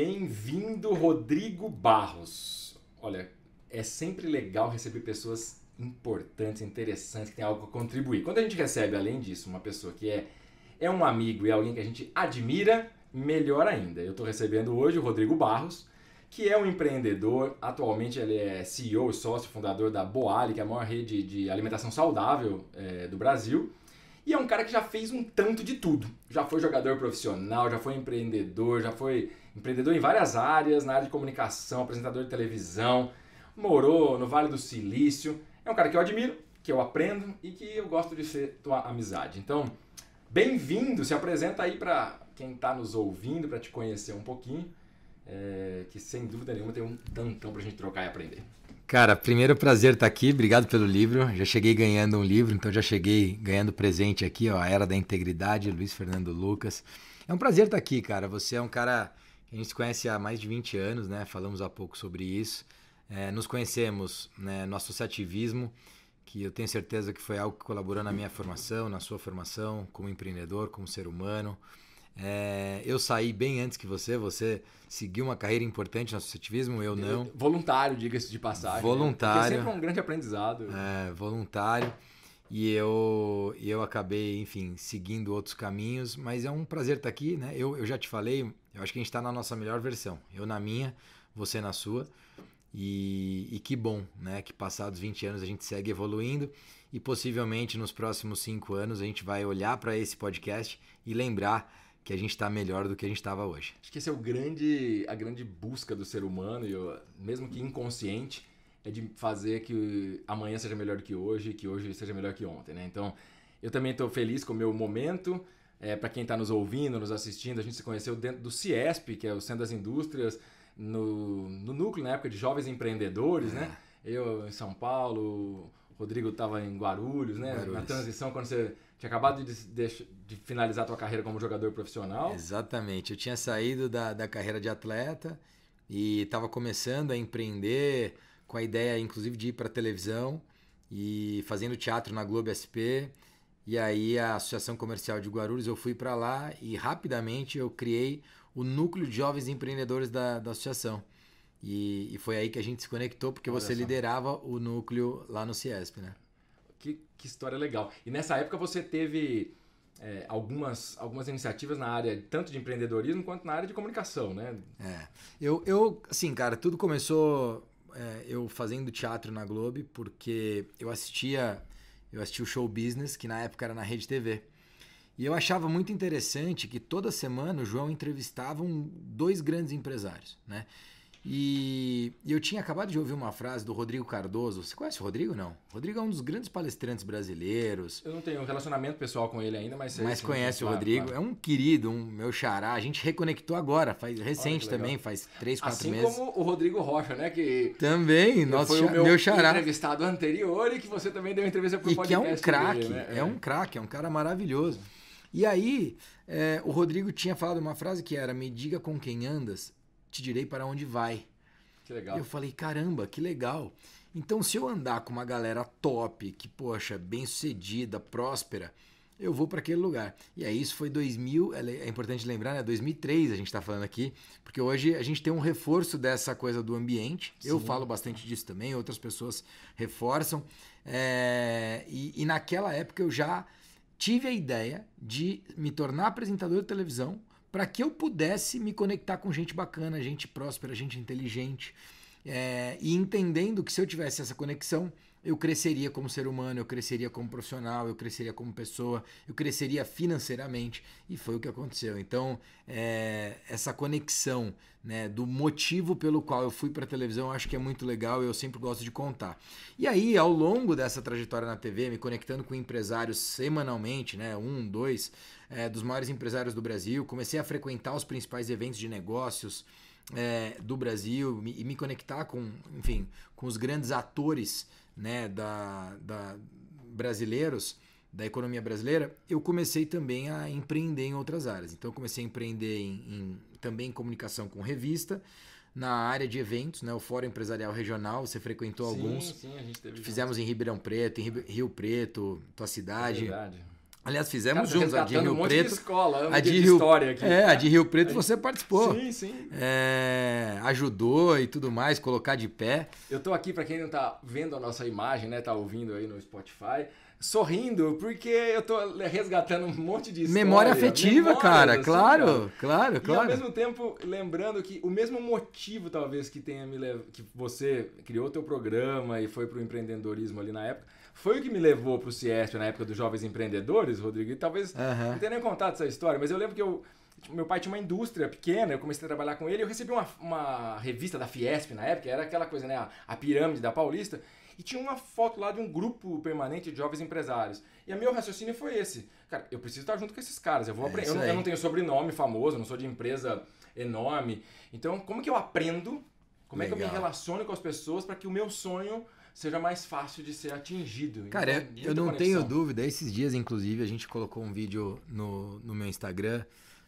Bem-vindo, Rodrigo Barros. Olha, é sempre legal receber pessoas importantes, interessantes, que têm algo a contribuir. Quando a gente recebe, além disso, uma pessoa que é um amigo e alguém que a gente admira, melhor ainda. Eu estou recebendo hoje o Rodrigo Barros, que é um empreendedor. Atualmente ele é CEO e sócio fundador da Boali, que é a maior rede de alimentação saudável do Brasil. E é um cara que já fez um tanto de tudo. Já foi jogador profissional, já foi empreendedor em várias áreas, na área de comunicação, apresentador de televisão, morou no Vale do Silício. É um cara que eu admiro, que eu aprendo e que eu gosto de ser tua amizade. Então, bem-vindo, se apresenta aí para quem está nos ouvindo, para te conhecer um pouquinho, que sem dúvida nenhuma tem um tantão para a gente trocar e aprender. Cara, primeiro prazer estar aqui, obrigado pelo livro. Já cheguei ganhando um livro, então já cheguei ganhando presente aqui, ó, A Era da Integridade, Luiz Fernando Lucas. É um prazer estar aqui, cara. Você é um cara que a gente se conhece há mais de 20 anos, né? Falamos há pouco sobre isso. Nos conhecemos, né, no associativismo, que eu tenho certeza que foi algo que colaborou na minha formação, na sua formação, como empreendedor, como ser humano. Eu saí bem antes que você seguiu uma carreira importante no associativismo, eu não. Voluntário, diga-se de passagem. Voluntário. Né? Porque é sempre um grande aprendizado. Voluntário. E eu acabei, enfim, seguindo outros caminhos, mas é um prazer estar aqui, né? Eu já te falei, eu acho que a gente está na nossa melhor versão. Eu na minha, você na sua. E que bom, né? Que passados 20 anos a gente segue evoluindo e possivelmente nos próximos 5 anos a gente vai olhar para esse podcast e lembrar que a gente está melhor do que a gente estava hoje. Acho que esse é a grande busca do ser humano, mesmo que inconsciente, é de fazer que amanhã seja melhor do que hoje e que hoje seja melhor que ontem, né? Então, eu também estou feliz com o meu momento. Para quem está nos ouvindo, nos assistindo, a gente se conheceu dentro do CIESP, que é o Centro das Indústrias, no núcleo, na época de jovens empreendedores, né? Eu em São Paulo, o Rodrigo estava em Guarulhos, né? Na transição, quando você tinha acabado de finalizar a tua carreira como jogador profissional. Exatamente. Eu tinha saído da carreira de atleta e estava começando a empreender com a ideia, inclusive, de ir para televisão e fazendo teatro na Globo SP. E aí a Associação Comercial de Guarulhos, eu fui para lá e rapidamente eu criei o núcleo de jovens empreendedores da associação. E foi aí que a gente se conectou, porque você liderava o núcleo lá no CIESP, né? Que história legal. E nessa época você teve algumas iniciativas na área tanto de empreendedorismo quanto na área de comunicação, né? Assim, cara, tudo começou eu fazendo teatro na Globo, porque eu assistia o Show Business, que na época era na Rede TV. E eu achava muito interessante que toda semana o João entrevistava 2 grandes empresários, né? E eu tinha acabado de ouvir uma frase do Rodrigo Cardoso. Você conhece o Rodrigo, não? O Rodrigo é um dos grandes palestrantes brasileiros. Eu não tenho um relacionamento pessoal com ele ainda, mas... Mas conhece o Rodrigo. Claro. É um querido, meu xará. A gente reconectou agora, recente também, faz 3, 4 meses. Assim como o Rodrigo Rocha, né? Que também, foi o meu xará. Entrevistado anterior e que você também deu entrevista pro podcast. E que é um craque, dele, né? É um craque, é um cara maravilhoso. E aí, o Rodrigo tinha falado uma frase que era: me diga com quem andas, te direi para onde vai. Que legal. E eu falei, caramba, que legal. Então, se eu andar com uma galera top, que, poxa, bem sucedida, próspera, eu vou para aquele lugar. E aí isso foi 2000, é importante lembrar, né? 2003 a gente está falando aqui, porque hoje a gente tem um reforço dessa coisa do ambiente. Sim. Eu falo bastante disso também, outras pessoas reforçam. E naquela época eu já tive a ideia de me tornar apresentador de televisão para que eu pudesse me conectar com gente bacana, gente próspera, gente inteligente. E entendendo que se eu tivesse essa conexão, eu cresceria como ser humano, eu cresceria como profissional, eu cresceria como pessoa, eu cresceria financeiramente, e foi o que aconteceu. Então, essa conexão, né, do motivo pelo qual eu fui para a televisão, eu acho que é muito legal e eu sempre gosto de contar. E aí, ao longo dessa trajetória na TV, me conectando com empresários semanalmente, né, 1, 2, dos maiores empresários do Brasil, comecei a frequentar os principais eventos de negócios do Brasil e me conectar com os grandes atores, né, brasileiros, da economia brasileira. Eu comecei também a empreender em outras áreas. Então eu comecei a empreender também em comunicação com revista, na área de eventos, né, o Fórum Empresarial Regional, você frequentou alguns. Sim, a gente teve. Fizemos em Ribeirão Preto, em Rio Preto, tua cidade. É verdade. Aliás, fizemos Cara, juntos a de Rio um monte Preto. De escola, a de de Rio, história aqui. a de Rio Preto você participou. Sim, sim. Ajudou e tudo mais, colocar de pé. Eu tô aqui, para quem não tá vendo a nossa imagem, né, tá ouvindo aí no Spotify, sorrindo, porque eu tô resgatando um monte de história. Memória afetiva, cara, assim, claro. E ao mesmo tempo, lembrando que o mesmo motivo, talvez, que tenha me levado, que você criou teu programa e foi pro empreendedorismo ali na época, foi o que me levou pro Ciesp na época dos Jovens Empreendedores, Rodrigo, e talvez não tenha nem contado essa história, mas eu lembro que meu pai tinha uma indústria pequena, eu comecei a trabalhar com ele, eu recebi uma revista da Fiesp na época, era aquela coisa, né, a pirâmide da Paulista, e tinha uma foto lá de um grupo permanente de jovens empresários. E o meu raciocínio foi esse. Cara, eu preciso estar junto com esses caras. Eu vou aprender. Eu não tenho sobrenome famoso, eu não sou de empresa enorme. Então, como que eu aprendo? Como é que eu me relaciono com as pessoas para que o meu sonho seja mais fácil de ser atingido? Cara, então, eu não tenho dúvida. Esses dias, inclusive, a gente colocou um vídeo no meu Instagram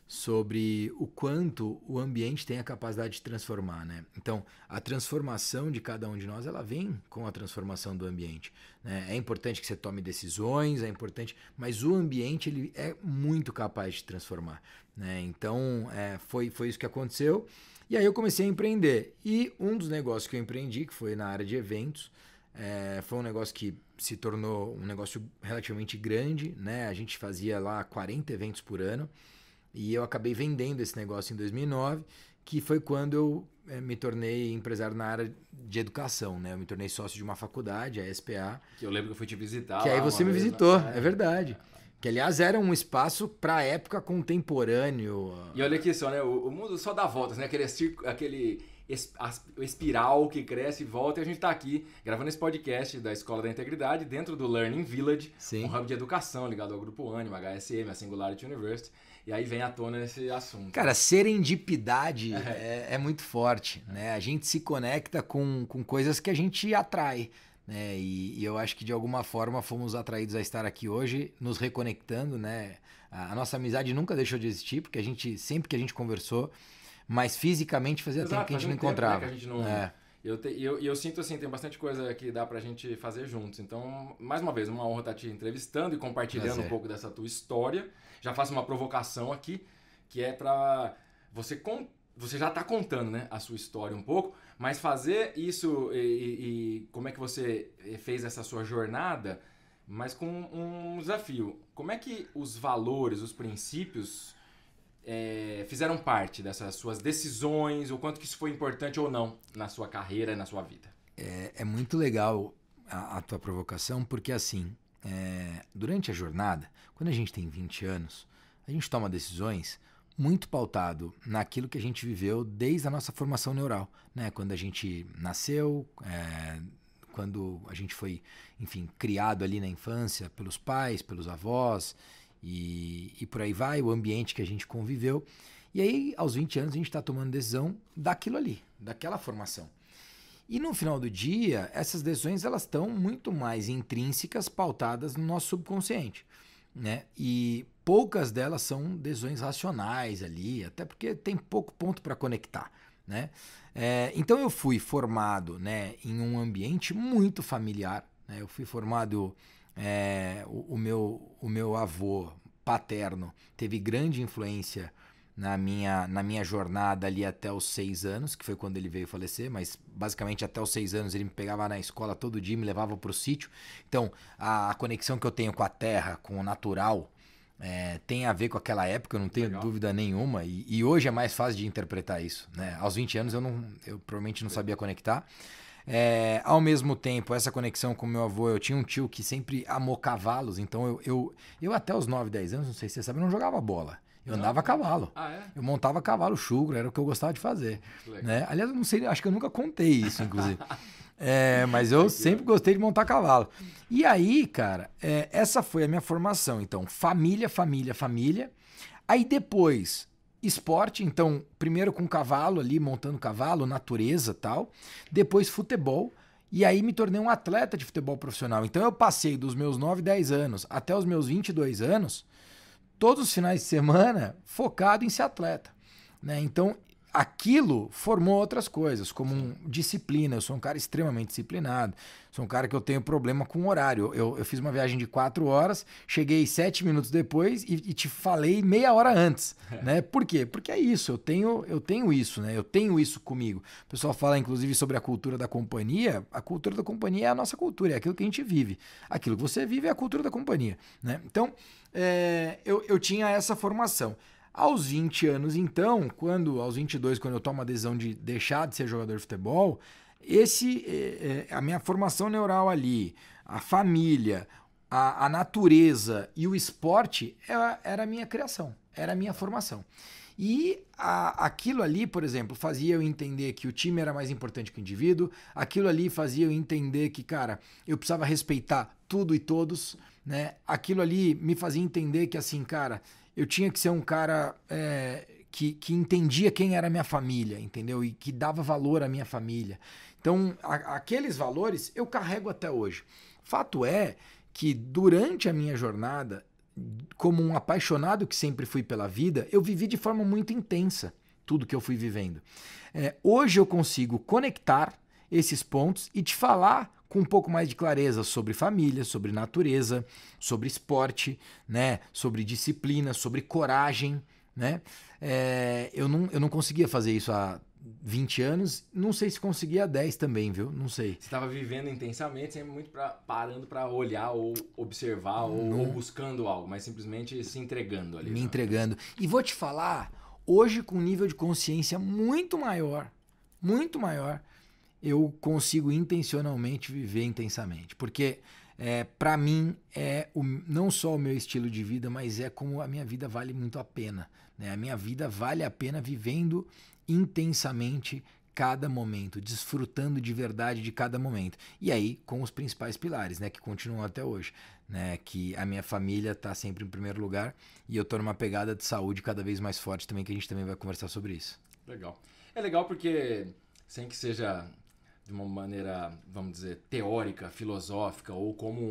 sobre o quanto o ambiente tem a capacidade de transformar, né? Então, a transformação de cada um de nós, ela vem com a transformação do ambiente, né? É importante que você tome decisões, é importante, mas o ambiente, ele é muito capaz de transformar, né? Então, foi isso que aconteceu, e aí eu comecei a empreender, e um dos negócios que eu empreendi, que foi na área de eventos, foi um negócio que se tornou um negócio relativamente grande, né? A gente fazia lá 40 eventos por ano, e eu acabei vendendo esse negócio em 2009, que foi quando eu me tornei empresário na área de educação, né? Eu me tornei sócio de uma faculdade, a SPA. Que eu lembro que eu fui te visitar. Que aí você me visitou, é verdade. Que, aliás, era um espaço para a época contemporâneo. E olha aqui só, né? O mundo só dá voltas, né? Aquele espiral que cresce e volta. E a gente está aqui gravando esse podcast da Escola da Integridade dentro do Learning Village, um hub de educação ligado ao Grupo Ânima, HSM, a Singularity University. E aí vem à tona esse assunto. Cara, serendipidade é muito forte, né? A gente se conecta com coisas que a gente atrai, né? E eu acho que de alguma forma fomos atraídos a estar aqui hoje, nos reconectando, né? A nossa amizade nunca deixou de existir, porque sempre que a gente conversou, mas fisicamente fazia tempo que a gente não encontrava. Né, que a gente não... Eu sinto assim, tem bastante coisa que dá pra gente fazer juntos. Então, mais uma vez, uma honra estar te entrevistando e compartilhando um pouco dessa tua história. Já faço uma provocação aqui, que é pra você já tá contando, né, a sua história um pouco, mas fazer isso e como é que você fez essa sua jornada, mas com um desafio. Como é que os valores, os princípios fizeram parte dessas suas decisões, o quanto que isso foi importante ou não na sua carreira e na sua vida? É muito legal a tua provocação, porque assim, durante a jornada, quando a gente tem 20 anos, a gente toma decisões muito pautado naquilo que a gente viveu desde a nossa formação neural, né? Quando a gente nasceu, quando a gente foi, enfim, criado ali na infância pelos pais, pelos avós, e por aí vai, o ambiente que a gente conviveu. E aí, aos 20 anos, a gente está tomando decisão daquilo ali, daquela formação. E no final do dia, essas decisões elas estão muito mais intrínsecas, pautadas no nosso subconsciente, né? E poucas delas são decisões racionais ali, até porque tem pouco ponto para conectar, né? Então eu fui formado, né, em um ambiente muito familiar, né? Eu fui formado... o meu avô paterno teve grande influência na minha jornada ali até os 6 anos, que foi quando ele veio falecer, mas basicamente até os 6 anos ele me pegava na escola todo dia, me levava para o sítio. Então a conexão que eu tenho com a terra, com o natural, tem a ver com aquela época, eu não tenho dúvida nenhuma, e hoje é mais fácil de interpretar isso, né? Aos 20 anos eu provavelmente não sabia conectar. Ao mesmo tempo, essa conexão com meu avô, eu tinha um tio que sempre amou cavalos, então eu até os 9, 10 anos, não sei se você sabe, eu não jogava bola. Eu andava a cavalo. Eu montava cavalo chucro, era o que eu gostava de fazer. Né? Aliás, eu não sei, acho que eu nunca contei isso, inclusive. Mas eu sempre gostei de montar cavalo. E aí, cara, essa foi a minha formação. Então, família, família, família. Aí depois... esporte, então, primeiro com cavalo ali, montando cavalo, natureza e tal. Depois futebol. E aí me tornei um atleta de futebol profissional. Então eu passei dos meus 9, 10 anos até os meus 22 anos, todos os finais de semana, focado em ser atleta. Né? Então, aquilo formou outras coisas, como disciplina. Eu sou um cara extremamente disciplinado. Sou um cara que eu tenho problema com horário. Eu fiz uma viagem de 4 horas, cheguei 7 minutos depois e te falei meia hora antes. Né? Por quê? Porque é isso, eu tenho isso, né? Eu tenho isso comigo. O pessoal fala, inclusive, sobre a cultura da companhia. A cultura da companhia é a nossa cultura, é aquilo que a gente vive. Aquilo que você vive é a cultura da companhia. Né? Então, eu tinha essa formação. Aos 20 anos, então, aos 22, quando eu tomo a decisão de deixar de ser jogador de futebol, a minha formação neural ali, a família, a natureza e o esporte era a minha criação, era a minha formação. E aquilo ali, por exemplo, fazia eu entender que o time era mais importante que o indivíduo, aquilo ali fazia eu entender que, cara, eu precisava respeitar tudo e todos, né? Aquilo ali me fazia entender que, assim, cara, eu tinha que ser um cara que entendia quem era a minha família, entendeu? E que dava valor à minha família. Então, aqueles valores eu carrego até hoje. Fato é que durante a minha jornada, como um apaixonado que sempre fui pela vida, eu vivi de forma muito intensa tudo que eu fui vivendo. Hoje eu consigo conectar esses pontos e te falar com um pouco mais de clareza sobre família, sobre natureza, sobre esporte, né? Sobre disciplina, sobre coragem. Né? Eu não conseguia fazer isso há 20 anos, não sei se conseguia há 10 também, viu? Não sei. Você estava vivendo intensamente, sempre muito parando para olhar ou observar ou buscando algo, mas simplesmente se entregando ali. Me entregando. E vou te falar, hoje com um nível de consciência muito maior, eu consigo intencionalmente viver intensamente. Porque para mim não só o meu estilo de vida, mas é como a minha vida vale muito a pena. Né? A minha vida vale a pena vivendo intensamente cada momento, desfrutando de verdade de cada momento. E aí com os principais pilares, né, que continuam até hoje. Né, que a minha família está sempre em primeiro lugar e eu estou numa pegada de saúde cada vez mais forte também, que a gente também vai conversar sobre isso. Legal. É legal porque, sem que seja de uma maneira, vamos dizer, teórica, filosófica ou como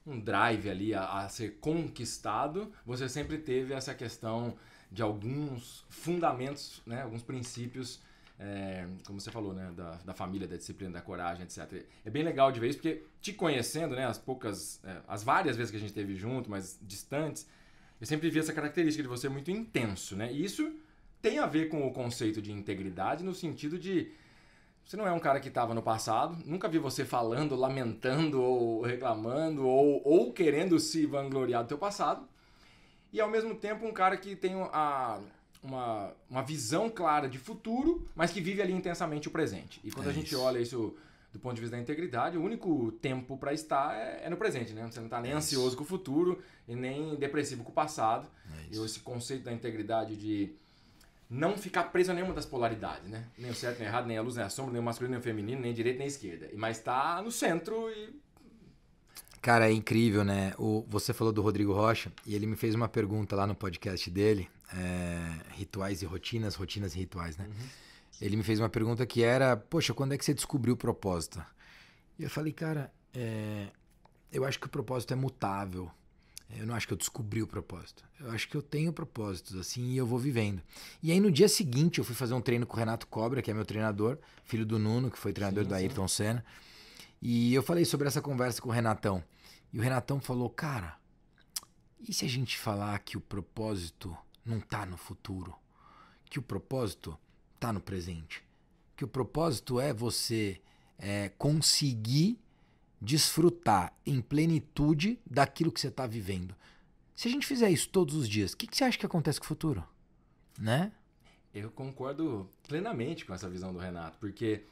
um drive ali a ser conquistado, você sempre teve essa questão de alguns fundamentos, né, alguns princípios, como você falou, né, da família, da disciplina, da coragem, etc. É bem legal de ver isso, porque te conhecendo, né, as várias vezes que a gente esteve junto, mas distantes, eu sempre vi essa característica de você muito intenso, né? E isso tem a ver com o conceito de integridade no sentido de você não é um cara que estava no passado, nunca vi você falando, lamentando ou reclamando ou querendo se vangloriar do teu passado. E ao mesmo tempo um cara que tem uma visão clara de futuro, mas que vive ali intensamente o presente. E quando a gente olha isso do ponto de vista da integridade, o único tempo para estar é no presente, né? Você não está nem ansioso com o futuro e nem depressivo com o passado. E esse conceito da integridade de não ficar preso a nenhuma das polaridades, né? Nem o certo, nem o errado, nem a luz, nem a sombra, nem o masculino, nem o feminino, nem direita, nem esquerda. Mas está no centro e... Cara, é incrível, né? Você falou do Rodrigo Rocha e ele me fez uma pergunta lá no podcast dele, rituais e rotinas e rituais, né? Uhum. Ele me fez uma pergunta que era, poxa, quando é que você descobriu o propósito? E eu falei, cara, eu acho que o propósito é mutável. Eu não acho que eu descobri o propósito. Eu acho que eu tenho propósitos, assim, e eu vou vivendo. E aí, no dia seguinte, eu fui fazer um treino com o Renato Cobra, que é meu treinador, filho do Nuno, que foi treinador do Ayrton Senna. E eu falei sobre essa conversa com o Renatão. E o Renatão falou, cara, e se a gente falar que o propósito não tá no futuro? Que o propósito tá no presente? Que o propósito é você conseguir desfrutar em plenitude daquilo que você está vivendo. Se a gente fizer isso todos os dias, o que você acha que acontece com o futuro? Né? Eu concordo plenamente com essa visão do Renato, porque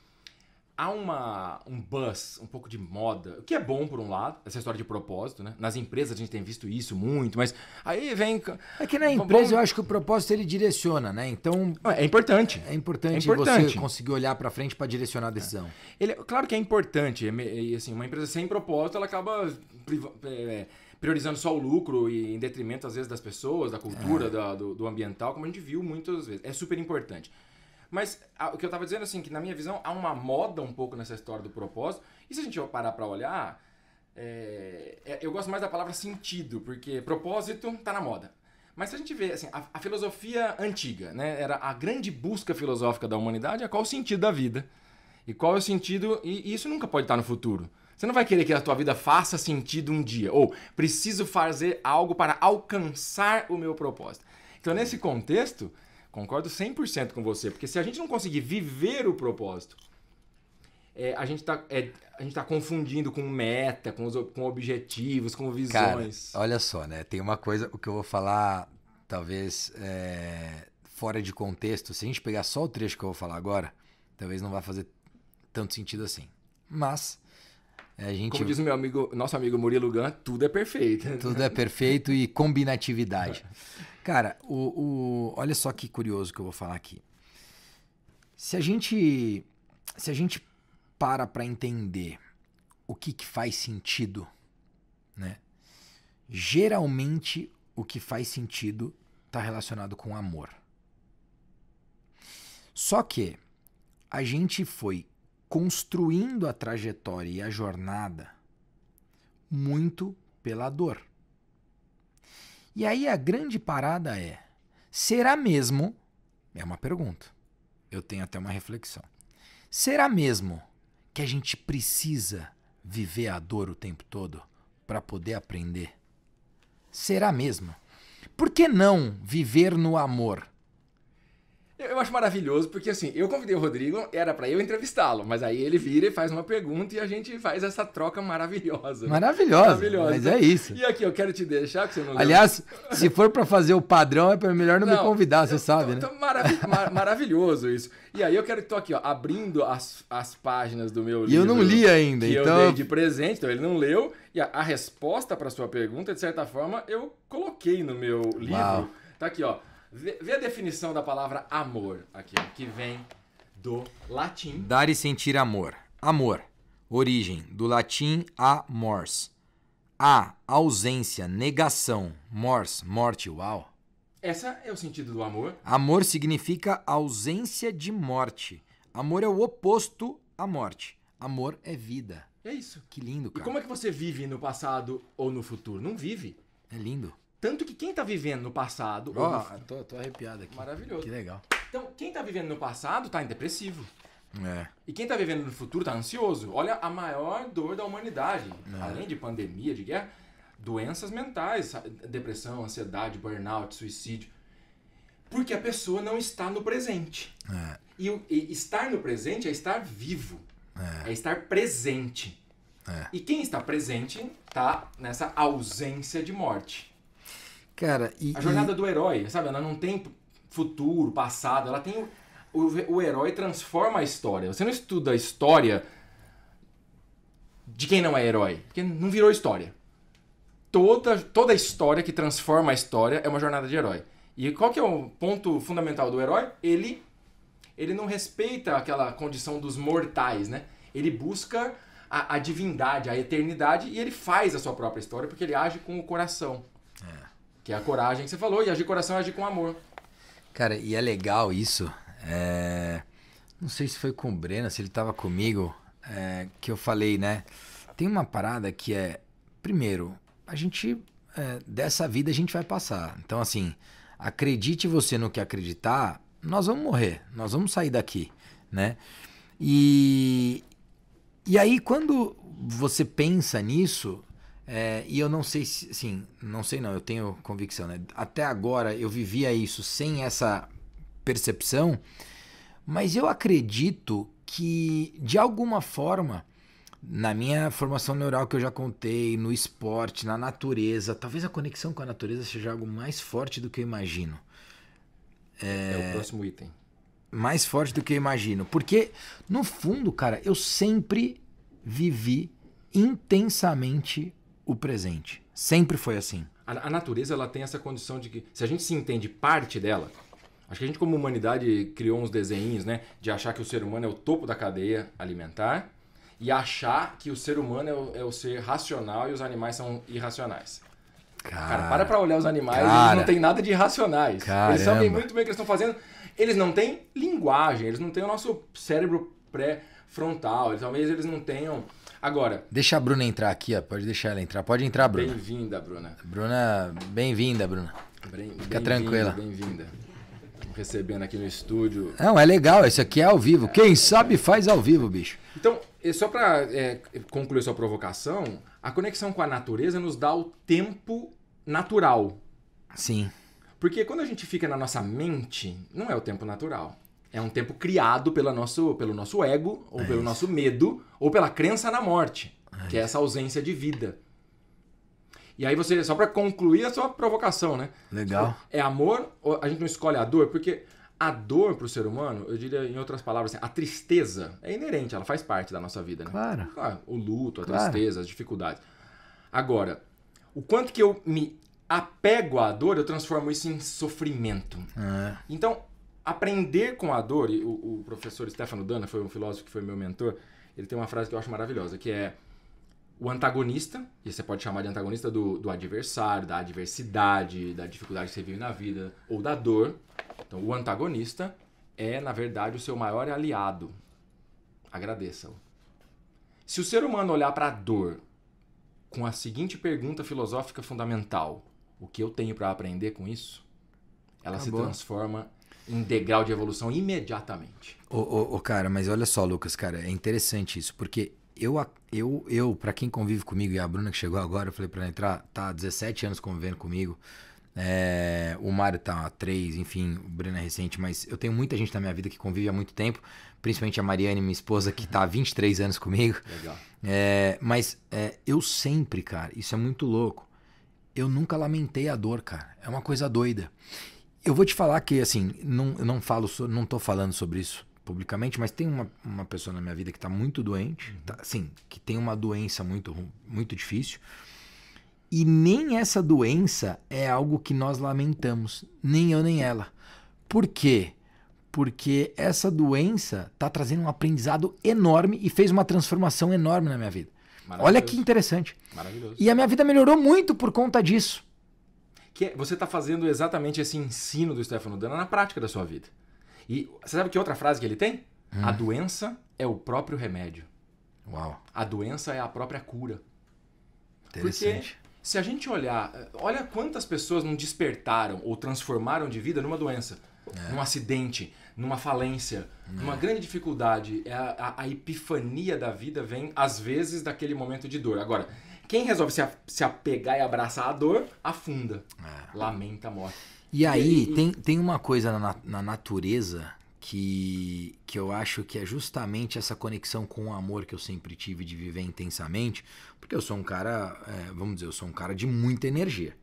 há um buzz, um pouco de moda, o que é bom por um lado, essa história de propósito, né? Nas empresas a gente tem visto isso muito, mas aí vem... É que na empresa eu acho que o propósito ele direciona, né? Então... É importante. É importante você conseguir olhar para frente para direcionar a decisão. Claro que é importante, assim, uma empresa sem propósito, ela acaba priorizando só o lucro e em detrimento, às vezes, das pessoas, da cultura, do ambiental, como a gente viu muitas vezes. É super importante. Mas o que eu estava dizendo, assim, que na minha visão há uma moda um pouco nessa história do propósito. E se a gente parar para olhar, eu gosto mais da palavra sentido, porque propósito está na moda. Mas se a gente vê, assim, a filosofia antiga, né? Era a grande busca filosófica da humanidade, qual o sentido da vida. E qual é o sentido... E isso nunca pode estar no futuro. Você não vai querer que a tua vida faça sentido um dia. Ou, preciso fazer algo para alcançar o meu propósito. Então, nesse contexto, concordo 100% com você. Porque se a gente não conseguir viver o propósito, a gente tá confundindo com meta, com objetivos, com visões. Cara, olha só, né? Tem uma coisa, o que eu vou falar, talvez fora de contexto. Se a gente pegar só o trecho que eu vou falar agora, talvez não vai fazer tanto sentido assim. Mas a gente... Como diz nosso amigo Murilo Gun, tudo é perfeito. Tudo é perfeito e combinatividade. Cara, olha só que curioso que eu vou falar aqui. Se a gente para entender o que faz sentido, né? Geralmente o que faz sentido está relacionado com amor. Só que a gente foi construindo a trajetória e a jornada muito pela dor. E aí a grande parada será mesmo? É uma pergunta. Eu tenho até uma reflexão. Será mesmo que a gente precisa viver a dor o tempo todo para poder aprender? Será mesmo? Por que não viver no amor? Eu acho maravilhoso, porque assim, eu convidei o Rodrigo, era pra eu entrevistá-lo, mas aí ele vira e faz uma pergunta e a gente faz essa troca maravilhosa. Maravilhosa, mas é isso. E aqui, eu quero te deixar, que você não... Aliás, se for pra fazer o padrão, é melhor não me convidar, você sabe, né? Maravilhoso isso. E aí eu quero que tô aqui, ó, abrindo as páginas do meu livro. E eu não li ainda, que então... eu dei de presente, então ele não leu. E a resposta pra sua pergunta, de certa forma, eu coloquei no meu livro. Uau. Tá aqui, ó. Vê a definição da palavra amor aqui, ó, que vem do latim. Dar e sentir amor. Amor. Origem, do latim amors. Ausência, negação. Mors, morte. Uau. Essa é o sentido do amor. Amor significa ausência de morte. Amor é o oposto à morte. Amor é vida. É isso. Que lindo, cara. E como é que você vive no passado ou no futuro? Não vive. É lindo. Tanto que quem tá vivendo no passado... Tô arrepiado aqui. Maravilhoso. Que legal. Então, quem tá vivendo no passado tá em depressivo. É. E quem tá vivendo no futuro tá ansioso. Olha a maior dor da humanidade. É. Além de pandemia, de guerra, doenças mentais, depressão, ansiedade, burnout, suicídio. Porque a pessoa não está no presente. É. E estar no presente é estar vivo. É estar presente. É. E quem está presente tá nessa ausência de morte. Cara, a jornada do herói, sabe? Ela não tem futuro, passado, ela tem... O herói transforma a história. Você não estuda a história de quem não é herói, porque não virou história. Toda história que transforma a história é uma jornada de herói. E qual que é o ponto fundamental do herói? Ele não respeita aquela condição dos mortais, né? Ele busca a divindade, a eternidade, e ele faz a sua própria história porque ele age com o coração. Que é a coragem que você falou, e agir com o coração é agir com amor. Cara, e é legal isso. Não sei se foi com o Breno, se ele tava comigo, que eu falei, né? Tem uma parada que primeiro, a gente, dessa vida a gente vai passar. Então, assim, acredite você no que acreditar, nós vamos morrer, nós vamos sair daqui, né? E aí, quando você pensa nisso... e eu não sei se, assim, eu tenho convicção, né? Até agora eu vivia isso sem essa percepção, mas eu acredito que, de alguma forma, na minha formação neural que eu já contei, no esporte, na natureza, talvez a conexão com a natureza seja algo mais forte do que eu imagino. É o próximo item. Mais forte do que eu imagino. Porque, no fundo, cara, eu sempre vivi intensamente o presente. Sempre foi assim. A natureza, ela tem essa condição de que, se a gente se entende parte dela, acho que a gente como humanidade criou uns desenhos, né, de achar que o ser humano é o topo da cadeia alimentar e achar que o ser humano é o ser racional e os animais são irracionais. Cara, para olhar os animais, eles não têm nada de irracionais. Caramba. Eles sabem muito bem o que eles estão fazendo. Eles não têm linguagem, eles não têm o nosso cérebro pré-frontal, talvez eles não tenham... Agora... Deixa a Bruna entrar aqui, ó. Pode deixar ela entrar. Pode entrar, Bruna. Bem-vinda, Bruna. Bem-vinda, Bruna. Fica tranquila. Bem-vinda. Recebendo aqui no estúdio. Não, é legal, isso aqui é ao vivo. Quem sabe faz ao vivo, bicho. Então, só para concluir sua provocação, a conexão com a natureza nos dá o tempo natural. Sim. Porque quando a gente fica na nossa mente, não é o tempo natural. É um tempo criado pelo nosso ego, ou pelo nosso medo, ou pela crença na morte, que é essa ausência de vida. E aí você, só para concluir a sua provocação, né? Legal. É amor, ou a gente não escolhe a dor? Porque a dor para o ser humano, eu diria em outras palavras, assim, a tristeza é inerente, ela faz parte da nossa vida, né? Claro. O luto, a tristeza, as dificuldades. Agora, o quanto que eu me apego à dor, eu transformo isso em sofrimento. Então, aprender com a dor, e o professor Stefano Danna, foi um filósofo que foi meu mentor, ele tem uma frase que eu acho maravilhosa, que é o antagonista, e você pode chamar de antagonista do adversário, da adversidade, da dificuldade que você vive na vida, ou da dor. Então, o antagonista é, na verdade, o seu maior aliado. Agradeça-o. Se o ser humano olhar para a dor com a seguinte pergunta filosófica fundamental, o que eu tenho para aprender com isso? Ela se transforma em degrau de evolução imediatamente. Cara, mas olha só, Lucas, cara, é interessante isso, porque eu para quem convive comigo, e a Bruna que chegou agora, eu falei para ela entrar, tá há 17 anos convivendo comigo, o Mário tá há 3, enfim, o Bruna é recente, mas eu tenho muita gente na minha vida que convive há muito tempo, principalmente a Mariane, minha esposa, que tá há 23 anos comigo. Legal. Mas eu sempre, cara, isso é muito louco, eu nunca lamentei a dor, cara, é uma coisa doida. Eu vou te falar que, assim, não tô falando sobre isso publicamente, mas tem uma pessoa na minha vida que está muito doente, tá, assim, que tem uma doença muito, muito difícil, e nem essa doença é algo que nós lamentamos, nem eu nem ela. Por quê? Porque essa doença está trazendo um aprendizado enorme e fez uma transformação enorme na minha vida. Olha que interessante. Maravilhoso. E a minha vida melhorou muito por conta disso. Você está fazendo exatamente esse ensino do Stefano Danna na prática da sua vida. E você sabe que outra frase que ele tem? A doença é o próprio remédio. Uau. A doença é a própria cura. Interessante. Porque se a gente olha quantas pessoas não despertaram ou transformaram de vida numa doença, num acidente, numa falência, numa grande dificuldade. A epifania da vida vem, às vezes, daquele momento de dor. Agora, quem resolve se apegar e abraçar a dor, afunda. Lamenta a morte. E aí, tem uma coisa na natureza que eu acho que é justamente essa conexão com o amor que eu sempre tive de viver intensamente, porque eu sou um cara, vamos dizer, eu sou um cara de muita energia.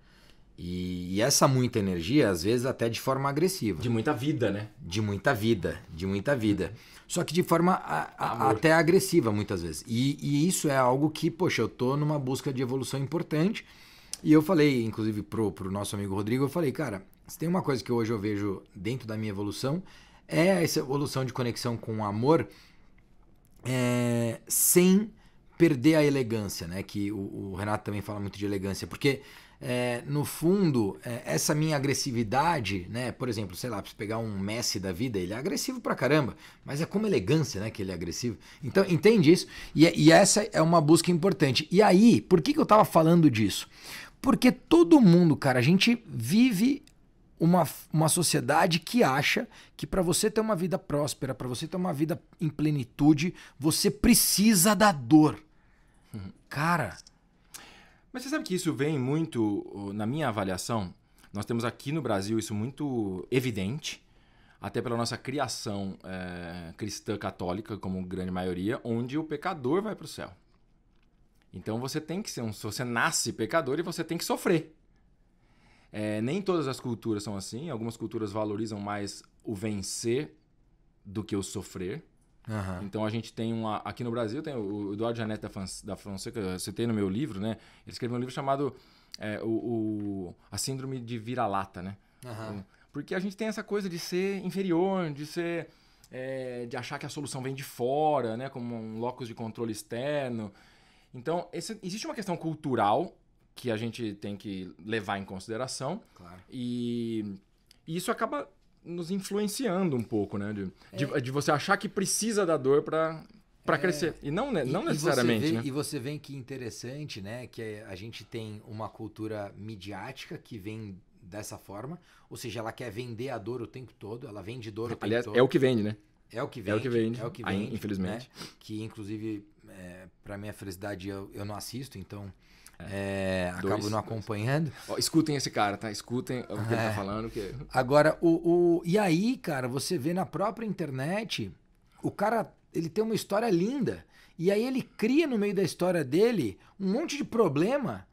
E essa muita energia, às vezes, até de forma agressiva. De muita vida, né? De muita vida. Só que de forma até agressiva, muitas vezes. E isso é algo que, poxa, eu tô numa busca de evolução importante. E eu falei, inclusive, pro nosso amigo Rodrigo, eu falei, cara, se tem uma coisa que hoje eu vejo dentro da minha evolução, é essa evolução de conexão com o amor, sem perder a elegância, né? Que o Renato também fala muito de elegância, porque no fundo, essa minha agressividade, né? Por exemplo, sei lá, pra você pegar um Messi da vida, ele é agressivo pra caramba, mas é como elegância, né? Que ele é agressivo. Então, entende isso? E essa é uma busca importante. E aí, por que eu tava falando disso? Porque todo mundo, cara, a gente vive uma sociedade que acha que para você ter uma vida próspera, para você ter uma vida em plenitude, você precisa da dor. Cara... Mas você sabe que isso vem muito, na minha avaliação, nós temos aqui no Brasil isso muito evidente, até pela nossa criação cristã católica, como grande maioria, onde o pecador vai para o céu. Então você tem que você nasce pecador e você tem que sofrer. Nem todas as culturas são assim, algumas culturas valorizam mais o vencer do que o sofrer. Uhum. Então a gente tem aqui no Brasil tem o Eduardo Janete da Fonseca, eu citei no meu livro, né? Ele escreveu um livro chamado A Síndrome de Vira-Lata, né? Uhum. Porque a gente tem essa coisa de ser inferior, de achar que a solução vem de fora, né? Como um locus de controle externo. Então existe uma questão cultural que a gente tem que levar em consideração. Claro. E isso acaba nos influenciando um pouco, né? De você achar que precisa da dor para crescer. E não necessariamente, né? E você vê que interessante, né? Que a gente tem uma cultura midiática que vem dessa forma, ou seja, ela quer vender a dor o tempo todo, ela vende dor o tempo Aliás, todo. é o que vende, né? É o que vende. É o que vende, É o que aí, vende, infelizmente. né? Que, inclusive, para minha felicidade, eu não assisto, então acabo não acompanhando. Ó, escutem esse cara, tá? Escutem o que ele tá falando. Que... Agora, e aí, cara, você vê na própria internet, o cara, ele tem uma história linda, e aí ele cria no meio da história dele um monte de problema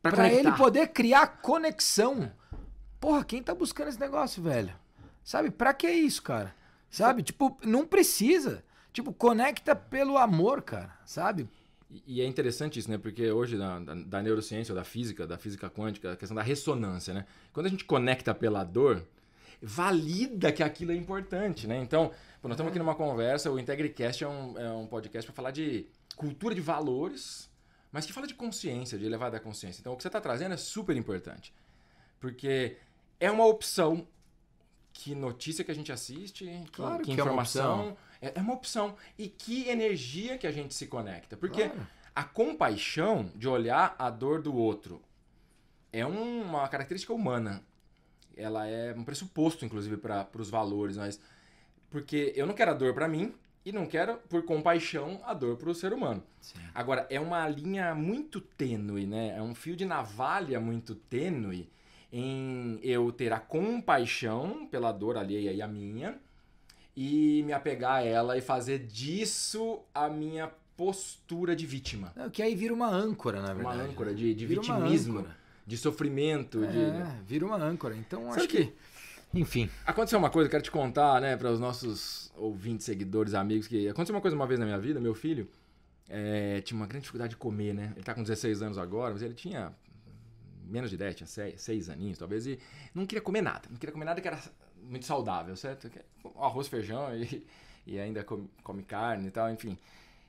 pra ele poder criar conexão. Porra, quem tá buscando esse negócio, velho? Sabe, pra que isso, cara? Sabe, tipo, não precisa. Tipo, conecta pelo amor, cara, sabe? E é interessante isso, né? Porque hoje, da neurociência, ou da física quântica, a questão da ressonância, né? Quando a gente conecta pela dor, valida que aquilo é importante, né? Então, nós estamos aqui numa conversa, o IntegriCast é um podcast para falar de cultura de valores, mas que fala de consciência, de elevar da consciência. Então, o que você está trazendo é super importante. Porque é uma opção. Que notícia que a gente assiste, que informação. É uma opção. E que energia que a gente se conecta. Porque a compaixão de olhar a dor do outro é uma característica humana. Ela é um pressuposto, inclusive, para os valores. Mas porque eu não quero a dor para mim e não quero, por compaixão, a dor para o ser humano. Sim. Agora, é uma linha muito tênue, né? É um fio de navalha muito tênue em eu ter a compaixão pela dor alheia e a minha e me apegar a ela e fazer disso a minha postura de vítima. Que aí vira uma âncora, na verdade. Uma âncora de vitimismo, de sofrimento. Vira uma âncora. Então, acho que... Enfim. Aconteceu uma coisa, quero te contar, né, para os nossos ouvintes, seguidores, amigos, que aconteceu uma coisa uma vez na minha vida, meu filho tinha uma grande dificuldade de comer, né? Ele tá com 16 anos agora, mas ele tinha... menos de 10, tinha 6 aninhos talvez, e não queria comer nada. Não queria comer nada que era muito saudável, certo? Arroz, feijão e ainda come carne e tal, enfim.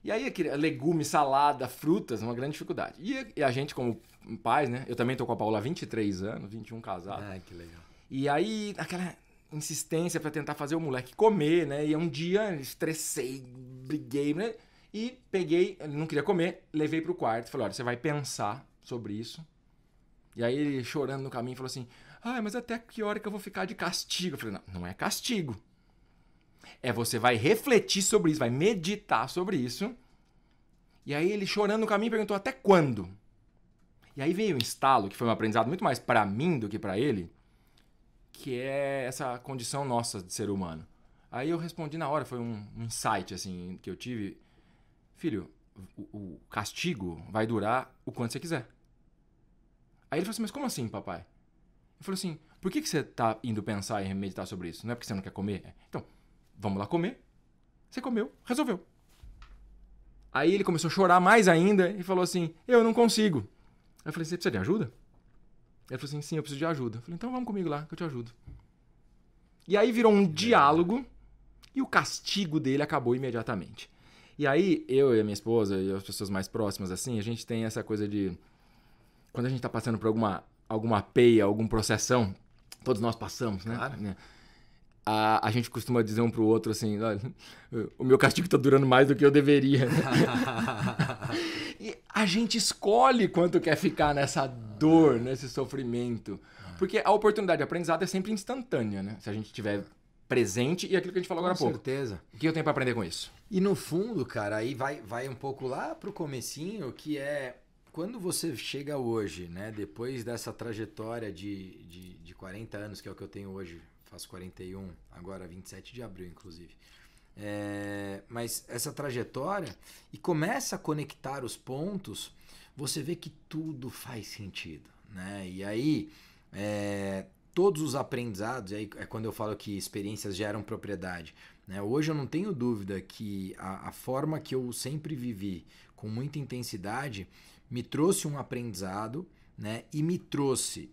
E aí, legumes, salada, frutas, uma grande dificuldade. E a gente, como pais, né? Eu também tô com a Paula há 23 anos, 21 casado. Que legal. E aí, aquela insistência pra tentar fazer o moleque comer, né? E um dia, estressei, briguei, né? E peguei, ele não queria comer, levei pro quarto. Falei, olha, você vai pensar sobre isso. E aí ele chorando no caminho falou assim, mas até que hora que eu vou ficar de castigo? Eu falei, não é castigo. Você vai refletir sobre isso, vai meditar sobre isso. E aí ele chorando no caminho perguntou, até quando? E aí veio um estalo, que foi um aprendizado muito mais pra mim do que pra ele, que é essa condição nossa de ser humano. Aí eu respondi na hora, foi um insight assim, que eu tive. Filho, o castigo vai durar o quanto você quiser. Aí ele falou assim, mas como assim, papai? Eu falei assim, por que você tá indo pensar e meditar sobre isso? Não é porque você não quer comer? Então, vamos lá comer. Você comeu, resolveu. Aí ele começou a chorar mais ainda e falou assim, eu não consigo. Aí eu falei, você precisa de ajuda? Ele falou assim, sim, eu preciso de ajuda. Eu falei, então vamos comigo lá, que eu te ajudo. E aí virou um diálogo e o castigo dele acabou imediatamente. E aí, eu e a minha esposa e as pessoas mais próximas, assim, a gente tem essa coisa de... Quando a gente tá passando por alguma peia, algum processão, todos nós passamos, né? Claro. A gente costuma dizer um pro outro assim, olha, o meu castigo tá durando mais do que eu deveria. E a gente escolhe quanto quer ficar nessa dor, nesse sofrimento. Porque a oportunidade de aprendizado é sempre instantânea, né? Se a gente estiver presente e aquilo que a gente falou agora há pouco. Com certeza. O que eu tenho pra aprender com isso? E no fundo, cara, aí vai um pouco lá pro comecinho, que é... Quando você chega hoje, né, depois dessa trajetória de 40 anos, que é o que eu tenho hoje, faço 41, agora 27 de abril, inclusive. Mas essa trajetória, e começa a conectar os pontos, você vê que tudo faz sentido, né? E aí, todos os aprendizados, aí é quando eu falo que experiências geram propriedade, né? Hoje eu não tenho dúvida que a forma que eu sempre vivi, com muita intensidade, me trouxe um aprendizado, né? E me trouxe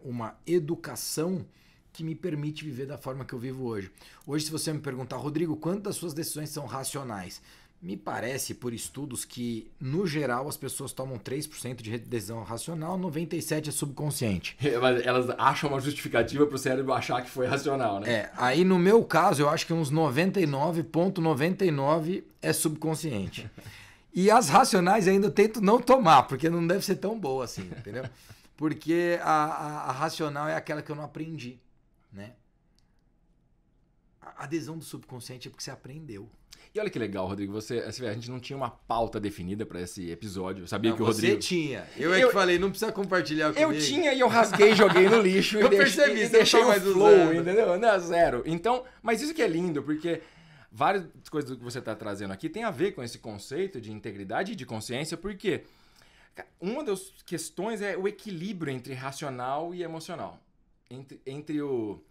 uma educação que me permite viver da forma que eu vivo hoje. Hoje, se você me perguntar, Rodrigo, quantas das suas decisões são racionais? Me parece, por estudos, que, no geral, as pessoas tomam 3% de decisão racional, 97% é subconsciente. Mas elas acham uma justificativa para o cérebro achar que foi racional, né? Aí no meu caso, eu acho que uns 99,99% é subconsciente. E as racionais ainda eu tento não tomar, porque não deve ser tão boa assim, entendeu? Porque a racional é aquela que eu não aprendi, né? A adesão do subconsciente é porque você aprendeu. E olha que legal, Rodrigo, a gente não tinha uma pauta definida para esse episódio. Eu sabia não, que o Rodrigo... Você tinha. Eu que falei, não precisa compartilhar comigo. Eu tinha e eu rasguei, joguei no lixo eu percebi, e deixei mais o flow, entendeu? Não, zero. Então, mas isso que é lindo, porque várias coisas que você está trazendo aqui tem a ver com esse conceito de integridade e de consciência, porque uma das questões é o equilíbrio entre racional e emocional. Entre o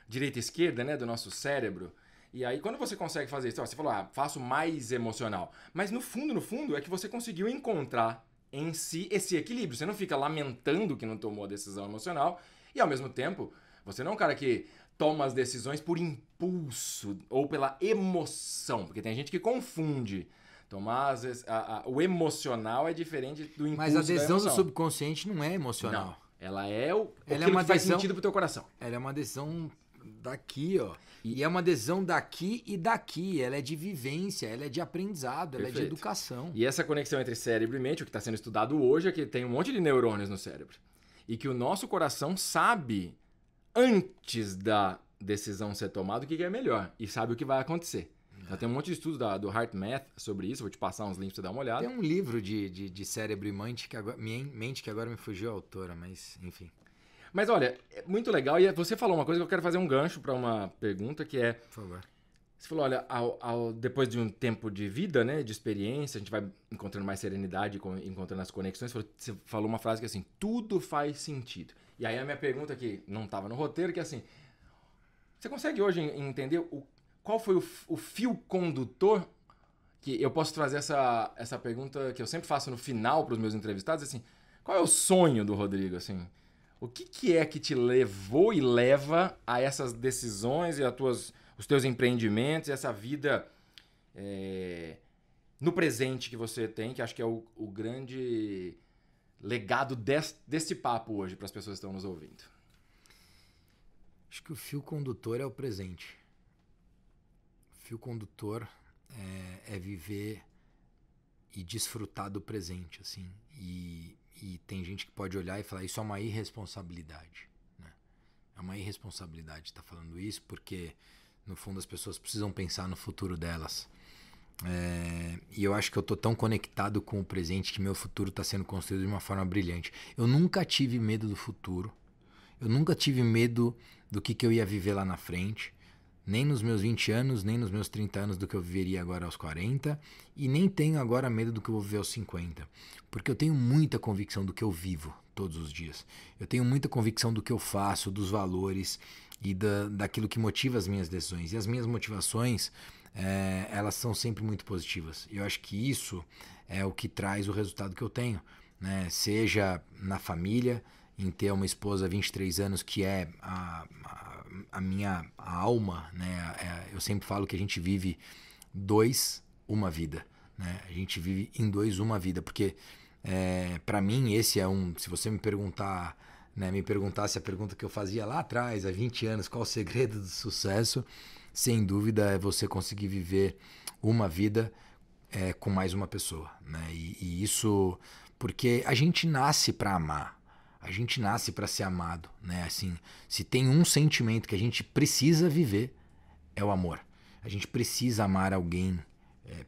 direita e esquerda, né, do nosso cérebro. E aí, quando você consegue fazer isso, você falou, faço mais emocional. Mas no fundo, é que você conseguiu encontrar em si esse equilíbrio. Você não fica lamentando que não tomou a decisão emocional e, ao mesmo tempo, você não é um cara que toma as decisões por impulso ou pela emoção. Porque tem gente que confunde. Tomar, às vezes, o emocional é diferente do impulso. Mas a adesão do subconsciente não é emocional. Não, ela é aquilo que faz sentido pro teu coração. Ela é uma adesão daqui, ó. E é uma adesão daqui e daqui. Ela é de vivência, ela é de aprendizado, ela é de educação. E essa conexão entre cérebro e mente, o que está sendo estudado hoje é que tem um monte de neurônios no cérebro. E que o nosso coração sabe, antes da decisão ser tomada, o que é melhor. E sabe o que vai acontecer. Então, tem um monte de estudo do HeartMath sobre isso. Vou te passar uns links para você dar uma olhada. Tem um livro de cérebro e mente que agora me fugiu a autora, mas enfim. Mas olha, é muito legal. E você falou uma coisa que eu quero fazer um gancho para uma pergunta que é... Por favor. Você falou, olha, depois de um tempo de vida, né, de experiência, a gente vai encontrando mais serenidade, encontrando as conexões. Você falou uma frase que é assim, tudo faz sentido. E aí a minha pergunta que não estava no roteiro, que é assim, você consegue hoje entender qual foi o fio condutor? Que eu posso trazer essa pergunta que eu sempre faço no final para os meus entrevistados, assim, qual é o sonho do Rodrigo, assim? O que é que te levou e leva a essas decisões e os teus empreendimentos, essa vida no presente que você tem, que acho que é o grande legado desse papo hoje para as pessoas que estão nos ouvindo? Acho que o fio condutor é o presente. O fio condutor é viver e desfrutar do presente, assim. E tem gente que pode olhar e falar, isso é uma irresponsabilidade, né? É uma irresponsabilidade estar falando isso, porque no fundo as pessoas precisam pensar no futuro delas. E eu acho que eu tô tão conectado com o presente que meu futuro está sendo construído de uma forma brilhante. Eu nunca tive medo do futuro, eu nunca tive medo do que eu ia viver lá na frente, nem nos meus 20 anos, nem nos meus 30 anos do que eu viveria agora aos 40, e nem tenho agora medo do que eu vou viver aos 50, porque eu tenho muita convicção do que eu vivo todos os dias. Eu tenho muita convicção do que eu faço, dos valores e daquilo que motiva as minhas decisões. E as minhas motivações, elas são sempre muito positivas. E eu acho que isso é o que traz o resultado que eu tenho, né? Seja na família, em ter uma esposa há 23 anos que é a minha alma, né? Eu sempre falo que a gente vive uma vida, né? A gente vive em uma vida, porque para mim esse é se você me perguntar, né, me perguntasse a pergunta que eu fazia lá atrás, há 20 anos, qual o segredo do sucesso, sem dúvida é você conseguir viver uma vida com mais uma pessoa, né? E isso porque a gente nasce para amar. A gente nasce para ser amado, né? Assim, se tem um sentimento que a gente precisa viver, é o amor. A gente precisa amar alguém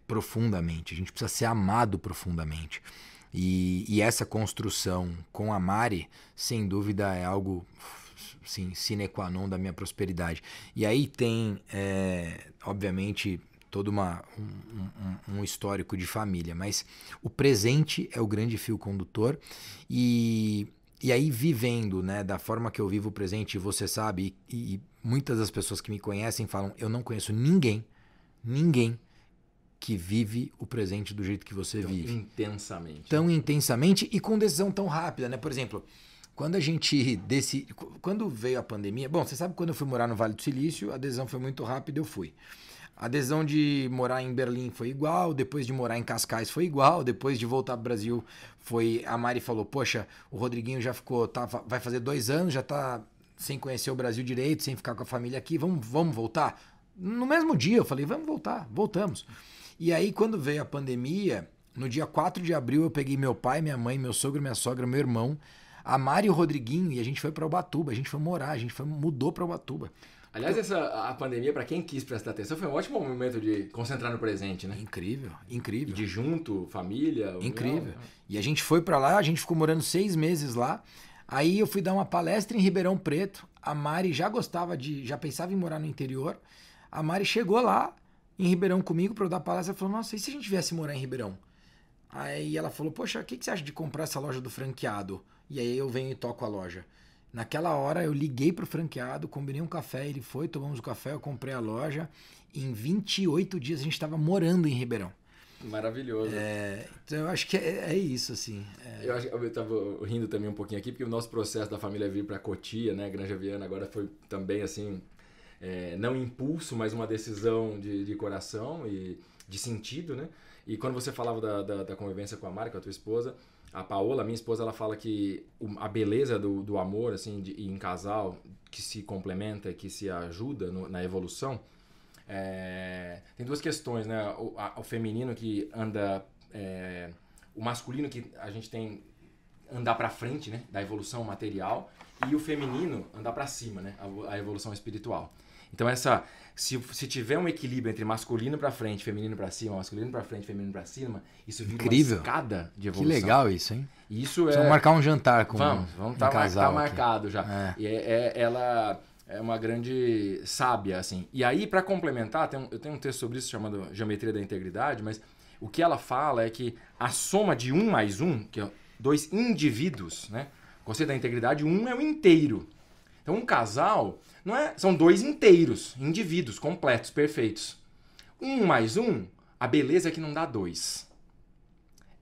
profundamente. A gente precisa ser amado profundamente. E essa construção com a Mari, sem dúvida, é algo, sim, sine qua non da minha prosperidade. E aí tem, obviamente, todo um histórico de família, mas o presente é o grande fio condutor. E aí, vivendo, né, da forma que eu vivo o presente, você sabe, e muitas das pessoas que me conhecem falam, eu não conheço ninguém que vive o presente do jeito que você vive. Intensamente. Tão intensamente e com decisão tão rápida, né? Por exemplo, quando veio a pandemia, bom, você sabe, quando eu fui morar no Vale do Silício, a decisão foi muito rápida, eu fui. A decisão de morar em Berlim foi igual, depois de morar em Cascais foi igual, depois de voltar pro Brasil a Mari falou, poxa, o Rodriguinho já ficou, vai fazer 2 anos, já tá sem conhecer o Brasil direito, sem ficar com a família aqui, vamos voltar? No mesmo dia eu falei, vamos voltar, voltamos. E aí quando veio a pandemia, no dia 4 de abril eu peguei meu pai, minha mãe, meu sogro, minha sogra, meu irmão, A Mari e o Rodriguinho, e a gente foi para Ubatuba, a gente foi morar, mudou para Ubatuba. Aliás, a pandemia, para quem quis prestar atenção, foi um ótimo momento de concentrar no presente, né? Incrível, incrível. E de junto, família. Incrível. E a gente foi para lá, a gente ficou morando 6 meses lá. Aí eu fui dar uma palestra em Ribeirão Preto. A Mari já pensava em morar no interior. A Mari chegou lá em Ribeirão comigo para eu dar palestra. Ela falou, nossa, e se a gente viesse morar em Ribeirão? Aí ela falou, poxa, o que você acha de comprar essa loja do franqueado? E aí eu venho e toco a loja. Naquela hora eu liguei pro franqueado, combinei um café, ele foi, tomamos o café, eu comprei a loja. Em 28 dias a gente estava morando em Ribeirão. Maravilhoso. Então eu acho que é isso, assim. Eu estava rindo também um pouquinho aqui, porque o nosso processo da família vir para Cotia, né, Granja Viana, agora foi também assim, não impulso, mas uma decisão de coração e de sentido, né? E quando você falava da convivência com a Mari, com a tua esposa, a Paola, minha esposa, ela fala que a beleza do amor, assim, em casal, que se complementa, que se ajuda na evolução, tem duas questões, né? O feminino que anda... o masculino que a gente tem andar para frente, né? Da evolução material, e o feminino andar para cima, né? A evolução espiritual. Então se tiver um equilíbrio entre masculino para frente, feminino para cima, masculino para frente, feminino para cima, isso vira incrível. Uma escada de evolução. Que legal isso, hein? Isso vamos marcar um jantar com vamos tá casal marcado já. E ela é uma grande sábia, assim. E aí, para complementar, eu tenho um texto sobre isso chamado Geometria da Integridade, mas o que ela fala é que a soma de 1 mais 1, que é 2 indivíduos, né? O conceito da integridade, 1 é o inteiro. Então, um casal são 2 inteiros, indivíduos completos, perfeitos. 1 mais 1, a beleza é que não dá 2.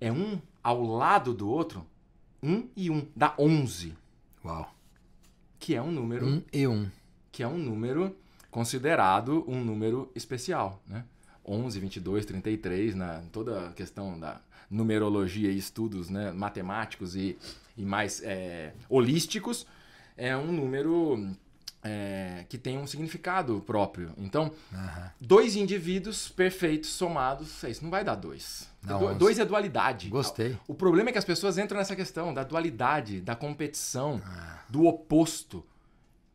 É um ao lado do outro, 1 e 1, dá 11. Uau. Que é um número... 1 e 1. Que é um número considerado um número especial, né? 11, 22, 33, toda a questão da numerologia e estudos, né, matemáticos e mais holísticos, é um número que tem um significado próprio. Então, 2 indivíduos perfeitos somados, isso não vai dar 2. 2 é dualidade. Gostei. O problema é que as pessoas entram nessa questão da dualidade, da competição, do oposto.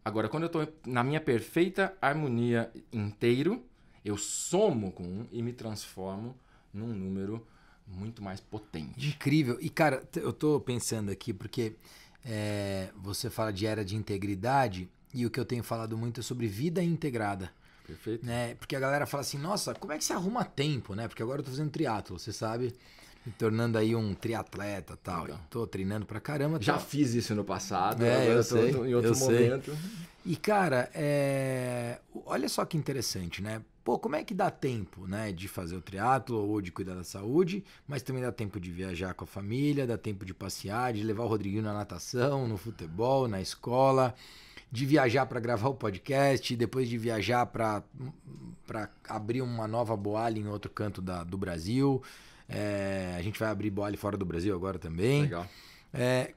Agora, quando eu estou na minha perfeita harmonia inteiro, eu somo com 1 e me transformo num número muito mais potente. Incrível. E, cara, eu tô pensando aqui porque você fala de era de integridade e o que eu tenho falado muito é sobre vida integrada. Perfeito. Né? Porque a galera fala assim, nossa, como é que você arruma tempo, né? Porque agora eu tô fazendo triatlo, você sabe, me tornando aí um triatleta e tal. Legal. Tô treinando pra caramba. Já fiz isso no passado, agora eu tô em outro momento. Sei. E, cara, olha só que interessante, né? Pô, como é que dá tempo, né, de fazer o triatlo ou de cuidar da saúde, mas também dá tempo de viajar com a família, dá tempo de passear, de levar o Rodriguinho na natação, no futebol, na escola, de viajar para gravar o podcast, depois de viajar para abrir uma nova boalha em outro canto do Brasil. A gente vai abrir boalha fora do Brasil agora também. Legal.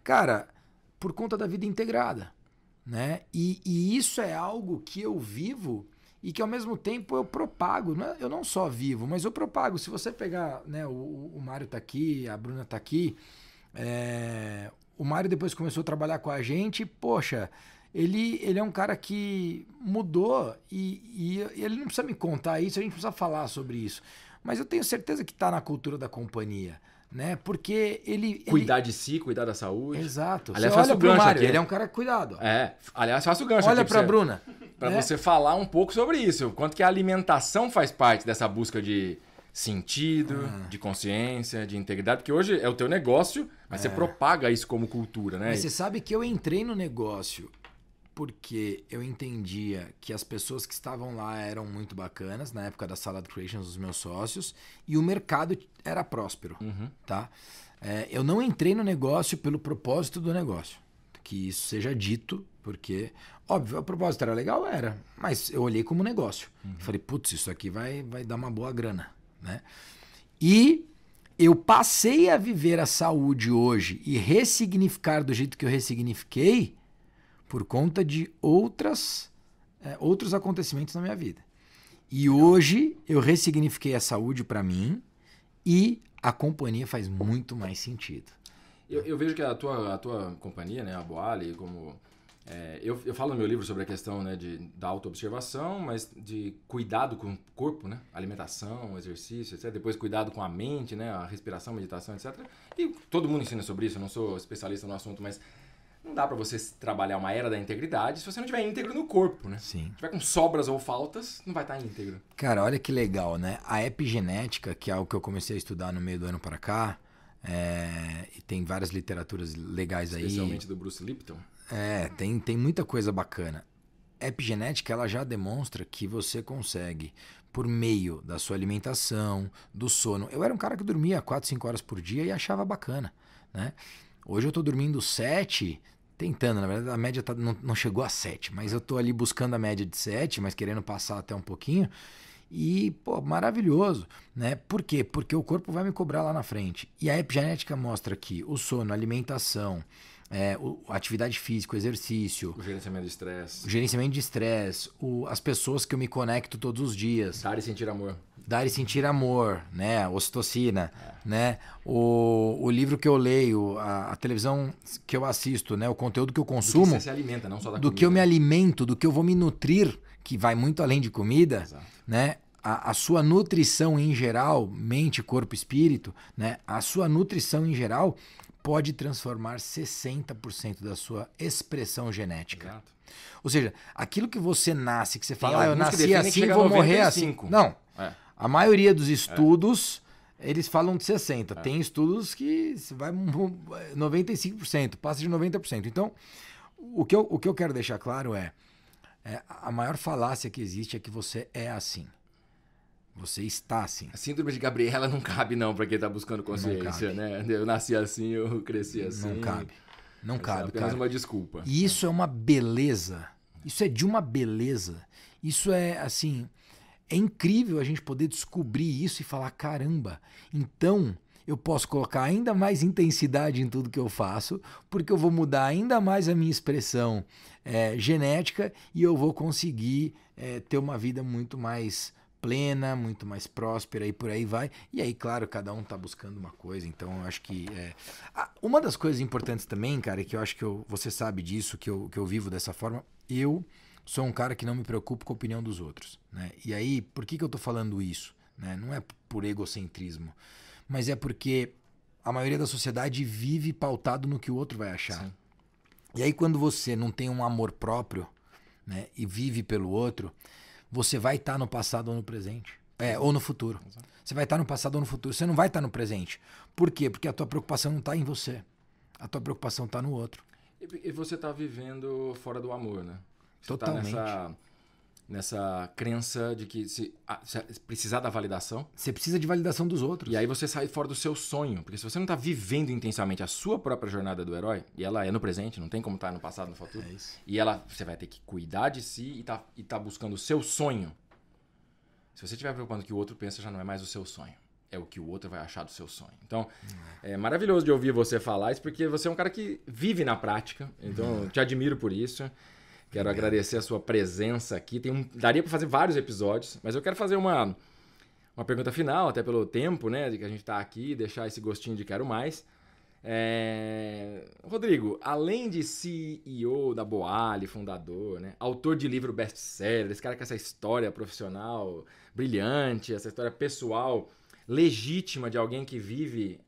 Cara, por conta da vida integrada, né? E isso é algo que eu vivo e que ao mesmo tempo eu propago. Eu não só vivo, mas eu propago. Se você pegar, né, o Mário tá aqui, a Bruna tá aqui, o Mário depois começou a trabalhar com a gente, poxa, ele é um cara que mudou e ele não precisa me contar isso, a gente precisa falar sobre isso. Mas eu tenho certeza que tá na cultura da companhia, né? Porque cuidar de si, cuidar da saúde. Exato. Aliás, você olha pro Mário, aqui, ele é um cara cuidado. Aliás, faço o gancho olha aqui pra Bruna. Para você falar um pouco sobre isso. Quanto que a alimentação faz parte dessa busca de sentido, de consciência, de integridade. Porque hoje é o teu negócio, mas você propaga isso como cultura, né? Mas você sabe que eu entrei no negócio porque eu entendia que as pessoas que estavam lá eram muito bacanas, na época da Salad Creations, os meus sócios, e o mercado era próspero, tá? Eu não entrei no negócio pelo propósito do negócio, que isso seja dito, porque, óbvio, o propósito era legal, mas eu olhei como negócio. Falei, putz, isso aqui vai dar uma boa grana, né? E eu passei a viver a saúde hoje e ressignificar do jeito que eu ressignifiquei por conta de outros acontecimentos na minha vida. E hoje eu ressignifiquei a saúde para mim e a companhia faz muito mais sentido. Eu vejo que a tua companhia, né, a Boali, como... eu falo no meu livro sobre a questão, né, da autoobservação, mas de cuidado com o corpo, né? Alimentação, exercício, etc. Depois cuidado com a mente, né? A respiração, meditação, etc. E todo mundo ensina sobre isso, eu não sou especialista no assunto, mas não dá pra você trabalhar uma era da integridade se você não tiver íntegro no corpo, né? Sim. Se tiver com sobras ou faltas, não vai estar íntegro. Cara, olha que legal, né? A epigenética, que é algo que eu comecei a estudar no meio do ano para cá, e tem várias literaturas legais aí. Especialmente do Bruce Lipton. Tem muita coisa bacana. A epigenética, ela já demonstra que você consegue, por meio da sua alimentação, do sono. Eu era um cara que dormia 4, 5 horas por dia e achava bacana, né? Hoje eu tô dormindo 7, tentando, na verdade a média não chegou a 7, mas eu tô ali buscando a média de 7, mas querendo passar até um pouquinho. E, pô, maravilhoso, né? Por quê? Porque o corpo vai me cobrar lá na frente. E a epigenética mostra que o sono, a alimentação, a atividade física, o exercício, O o gerenciamento de estresse, as pessoas que eu me conecto todos os dias. Dar e sentir amor. Dar e sentir amor, né? Ocitocina, né? O livro que eu leio, a televisão que eu assisto, né? O conteúdo que eu consumo. Do que você se alimenta, não só da do comida. que eu me alimento, do que eu vou me nutrir, que vai muito além de comida, Exato. né? A sua nutrição em geral, mente, corpo, espírito, né? A sua nutrição em geral pode transformar 60% da sua expressão genética. Exato. Ou seja, aquilo que você nasce, que você Tem fala, eu alguns que nasci definem que assim, chega a vou morrer 95. assim. Não. É. A maioria dos estudos, eles falam de 60%. Tem estudos que vai 95%, passa de 90%. Então, o que eu quero deixar claro a maior falácia que existe é que você é assim. Você está assim. A síndrome de Gabriela não cabe não pra quem tá buscando consciência, né? Eu nasci assim, eu cresci assim. Não cabe. Não cabe, É apenas cara. uma desculpa. E isso é uma beleza. Isso é de uma beleza. Isso é, assim... É incrível a gente poder descobrir isso e falar, caramba, então eu posso colocar ainda mais intensidade em tudo que eu faço, porque eu vou mudar ainda mais a minha expressão genética e eu vou conseguir ter uma vida muito mais plena, muito mais próspera e por aí vai. E aí, claro, cada um tá buscando uma coisa, então eu acho que... Uma das coisas importantes também, cara, que eu acho que você sabe disso, que eu vivo dessa forma, eu sou um cara que não me preocupo com a opinião dos outros, né? E aí, por que eu tô falando isso? Né? Não é por egocentrismo, mas é porque a maioria da sociedade vive pautado no que o outro vai achar. Sim. E aí, quando você não tem um amor próprio, né, e vive pelo outro, você vai estar no passado ou no presente. Ou no futuro. Exato. Você vai estar no passado ou no futuro. Você não vai estar no presente. Por quê? Porque a tua preocupação não está em você. A tua preocupação está no outro. E você tá vivendo fora do amor, né? Você Totalmente. tá nessa crença de que se precisar da validação. Você precisa de validação dos outros. E aí você sai fora do seu sonho. Porque se você não tá vivendo intensamente a sua própria jornada do herói, e ela é no presente, não tem como estar no passado, no futuro. É isso. E você vai ter que cuidar de si e tá buscando o seu sonho. Se você estiver preocupando que o outro pensa, já não é mais o seu sonho. É o que o outro vai achar do seu sonho. Então, é maravilhoso de ouvir você falar isso, porque você é um cara que vive na prática. Então, eu te admiro por isso. Quero agradecer a sua presença aqui. Daria para fazer vários episódios, mas eu quero fazer uma pergunta final, até pelo tempo, né, de que a gente está aqui, deixar esse gostinho de quero mais. Rodrigo, além de CEO da Boali, fundador, né, autor de livro best-seller, esse cara com essa história profissional brilhante, essa história pessoal legítima de alguém que vive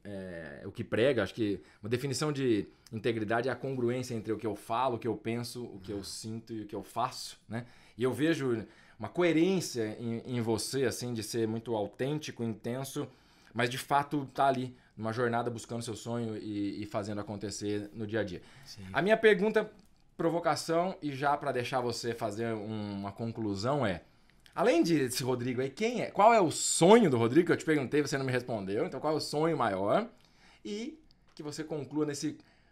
o que prega. Acho que uma definição de integridade é a congruência entre o que eu falo, o que eu penso, o que eu sinto e o que eu faço, né? E eu vejo uma coerência em você, assim, de ser muito autêntico, intenso, mas de fato tá ali numa jornada buscando seu sonho e fazendo acontecer no dia a dia. Sim. A minha pergunta, provocação, e já para deixar você fazer uma conclusão além desse Rodrigo aí, qual é o sonho do Rodrigo? Que eu te perguntei, você não me respondeu. Então, qual é o sonho maior? E que você conclua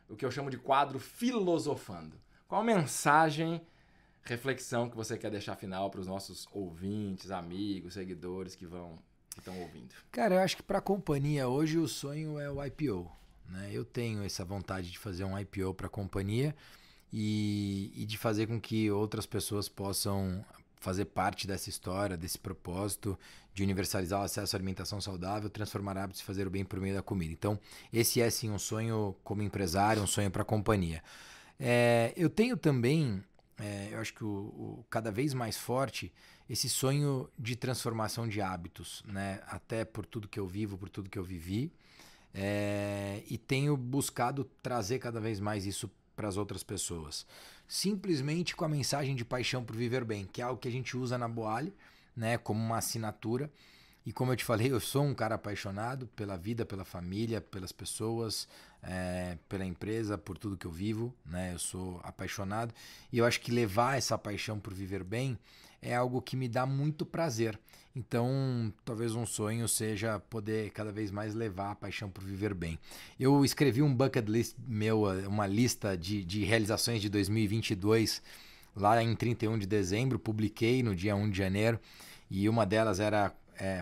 o que eu chamo de quadro filosofando. Qual a mensagem, reflexão que você quer deixar final para os nossos ouvintes, amigos, seguidores que estão ouvindo? Cara, eu acho que para a companhia hoje o sonho é o IPO, né? Eu tenho essa vontade de fazer um IPO para a companhia e de fazer com que outras pessoas possam fazer parte dessa história, desse propósito de universalizar o acesso à alimentação saudável, transformar hábitos e fazer o bem por meio da comida. Então, esse é sim um sonho como empresário, um sonho para a companhia. Eu tenho também, eu acho que cada vez mais forte, esse sonho de transformação de hábitos, né? Até por tudo que eu vivo, por tudo que eu vivi. E tenho buscado trazer cada vez mais isso para as outras pessoas. Simplesmente com a mensagem de paixão por viver bem, que é algo que a gente usa na Boali, né, como uma assinatura. E como eu te falei, eu sou um cara apaixonado pela vida, pela família, pelas pessoas, pela empresa, por tudo que eu vivo, né? Eu sou apaixonado e eu acho que levar essa paixão por viver bem é algo que me dá muito prazer. Então, talvez um sonho seja poder cada vez mais levar a paixão por viver bem. Eu escrevi um bucket list meu, uma lista de realizações de 2022, lá em 31 de dezembro, publiquei no dia 1 de janeiro, e uma delas era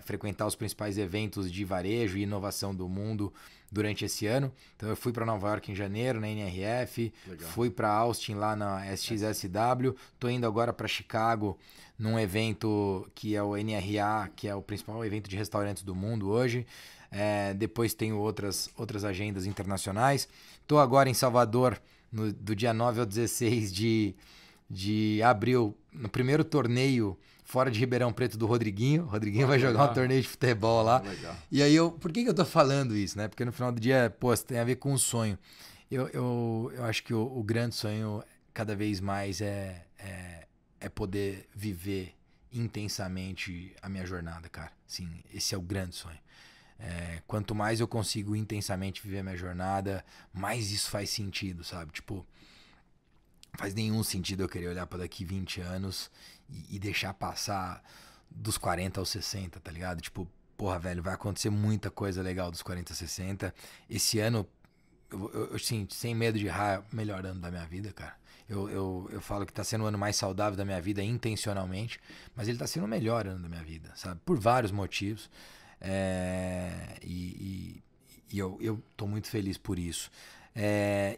frequentar os principais eventos de varejo e inovação do mundo durante esse ano. Então eu fui para Nova York em janeiro, na NRF, legal. Fui para Austin lá na SXSW, tô indo agora para Chicago num evento que é o NRA, que é o principal evento de restaurantes do mundo hoje. Depois tenho outras agendas internacionais. Tô agora em Salvador do dia 9 ao 16 de abril, no primeiro torneio fora de Ribeirão Preto do Rodriguinho. O Rodriguinho vai jogar um torneio de futebol lá. Legal. E aí, por que eu tô falando isso, né? Porque no final do dia, tem a ver com o sonho. Eu acho que o grande sonho, cada vez mais, é poder viver intensamente a minha jornada, cara. Sim, esse é o grande sonho. Quanto mais eu consigo intensamente viver a minha jornada, mais isso faz sentido, sabe? Tipo, faz nenhum sentido eu querer olhar para daqui 20 anos e deixar passar dos 40 aos 60, tá ligado? Tipo, porra, velho, vai acontecer muita coisa legal dos 40 aos 60. Esse ano, eu sem medo de errar, melhor ano da minha vida, cara. Eu falo que tá sendo o ano mais saudável da minha vida intencionalmente, mas ele tá sendo o melhor ano da minha vida, sabe? Por vários motivos. E eu tô muito feliz por isso.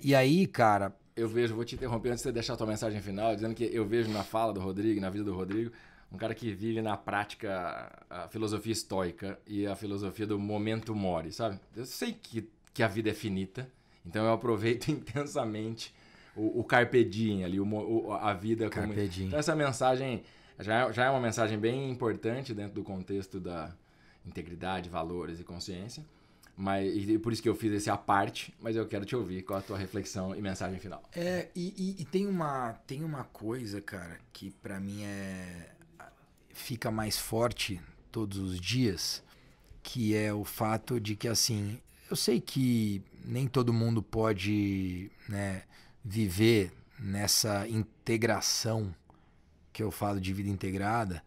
E aí, cara... vou te interromper antes de você deixar a tua mensagem final, dizendo que eu vejo na fala do Rodrigo, na vida do Rodrigo, um cara que vive na prática a filosofia estoica e a filosofia do momento mori, sabe? Eu sei que a vida é finita, então eu aproveito intensamente o carpe diem ali, a vida como... Carpe diem. Então essa mensagem já é uma mensagem bem importante dentro do contexto da integridade, valores e consciência. E por isso que eu fiz esse à parte, mas eu quero te ouvir qual a tua reflexão e mensagem final. E tem uma coisa, cara, que pra mim fica mais forte todos os dias, que é o fato de que, assim, eu sei que nem todo mundo pode, né, viver nessa integração que eu falo de vida integrada,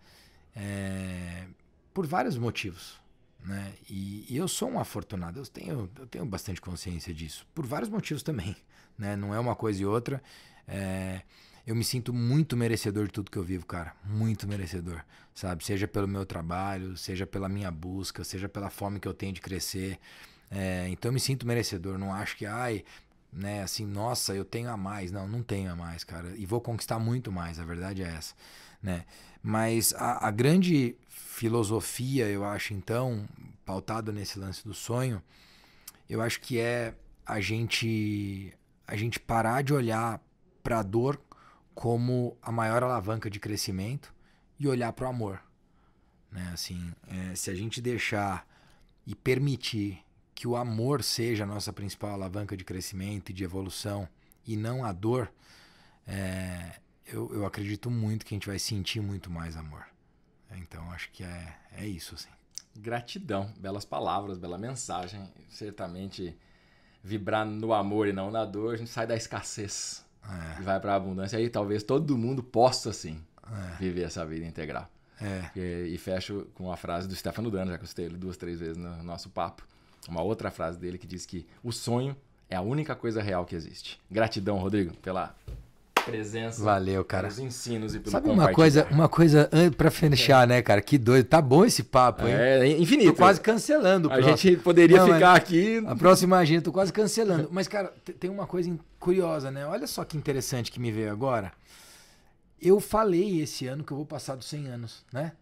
por vários motivos. Né? E eu sou um afortunado, eu tenho bastante consciência disso, por vários motivos também, né? Não é uma coisa e outra. Eu me sinto muito merecedor de tudo que eu vivo, cara, muito merecedor, sabe? Seja pelo meu trabalho, seja pela minha busca, seja pela fome que eu tenho de crescer. Então eu me sinto merecedor, não acho que, né, assim, nossa, eu tenho a mais. Não tenho a mais, cara, e vou conquistar muito mais, a verdade é essa, né? Mas a grande filosofia, eu acho, então, pautado nesse lance do sonho, eu acho que é a gente parar de olhar para a dor como a maior alavanca de crescimento e olhar para o amor, né? Assim, se a gente deixar e permitir que o amor seja a nossa principal alavanca de crescimento e de evolução e não a dor, eu acredito muito que a gente vai sentir muito mais amor. Então, acho que é isso, assim. Gratidão, belas palavras, bela mensagem. Certamente, vibrar no amor e não na dor, a gente sai da escassez e vai para a abundância. Aí talvez todo mundo possa, sim, viver essa vida integral. E fecho com a frase do Stefano Dano, já que eu citei ele 2, 3 vezes no nosso papo. Uma outra frase dele que diz que o sonho é a única coisa real que existe. Gratidão, Rodrigo, pela presença. Valeu, cara. Pelos ensinos e pelo Sabe uma coisa pra fechar, né, cara? Que doido. Tá bom esse papo, hein? Infinito. Tô quase cancelando. A gente poderia ficar aqui... A próxima agenda, tô quase cancelando. Mas, cara, tem uma coisa curiosa, né? Olha só que interessante que me veio agora. Eu falei esse ano que eu vou passar dos 100 anos, né?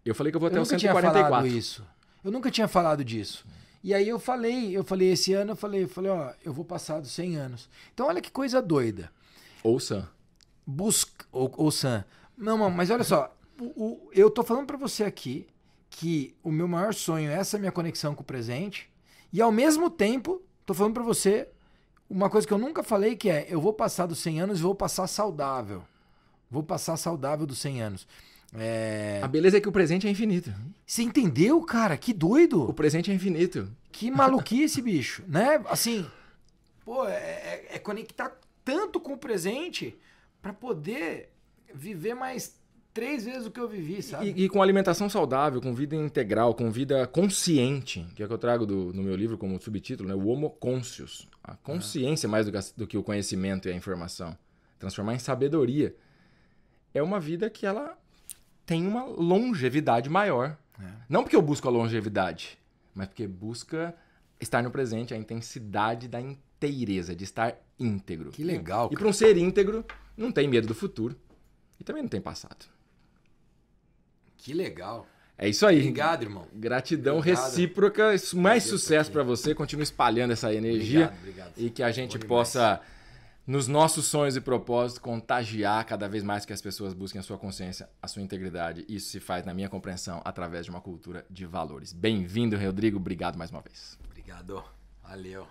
Eu falei que eu vou até Eu os nunca tinha 144. falado isso. Eu nunca tinha falado disso. E aí eu falei esse ano, eu falei, ó, eu vou passar dos 100 anos. Então olha que coisa doida. Ouça. Ou Sam. Não, mas olha só, eu tô falando pra você aqui que o meu maior sonho é essa minha conexão com o presente, e ao mesmo tempo tô falando pra você uma coisa que eu nunca falei, que é, eu vou passar dos 100 anos e vou passar saudável. Vou passar saudável dos 100 anos. A beleza é que o presente é infinito. Você entendeu, cara? Que doido. O presente é infinito. Que maluquice, bicho, né? Assim, pô, é conectar tanto com o presente pra poder viver mais 3 vezes o que eu vivi, sabe? E com alimentação saudável, com vida integral, com vida consciente, que é o que eu trago no meu livro como subtítulo, né? O Homo Conscious. A consciência mais do que o conhecimento e a informação. Transformar em sabedoria. É uma vida que ela tem uma longevidade maior. Não porque eu busco a longevidade, mas porque busca estar no presente, a intensidade da inteireza, de estar íntegro. Que legal, cara. E para um ser íntegro, não tem medo do futuro. E também não tem passado. Que legal. É isso aí. Obrigado, irmão. Gratidão Obrigado. recíproca. Mais sucesso para você. Continue espalhando essa energia. Obrigado. E que a gente possa, nos nossos sonhos e propósitos, contagiar cada vez mais que as pessoas busquem a sua consciência, a sua integridade. Isso se faz, na minha compreensão, através de uma cultura de valores. Bem-vindo, Rodrigo. Obrigado mais uma vez. Obrigado. Valeu.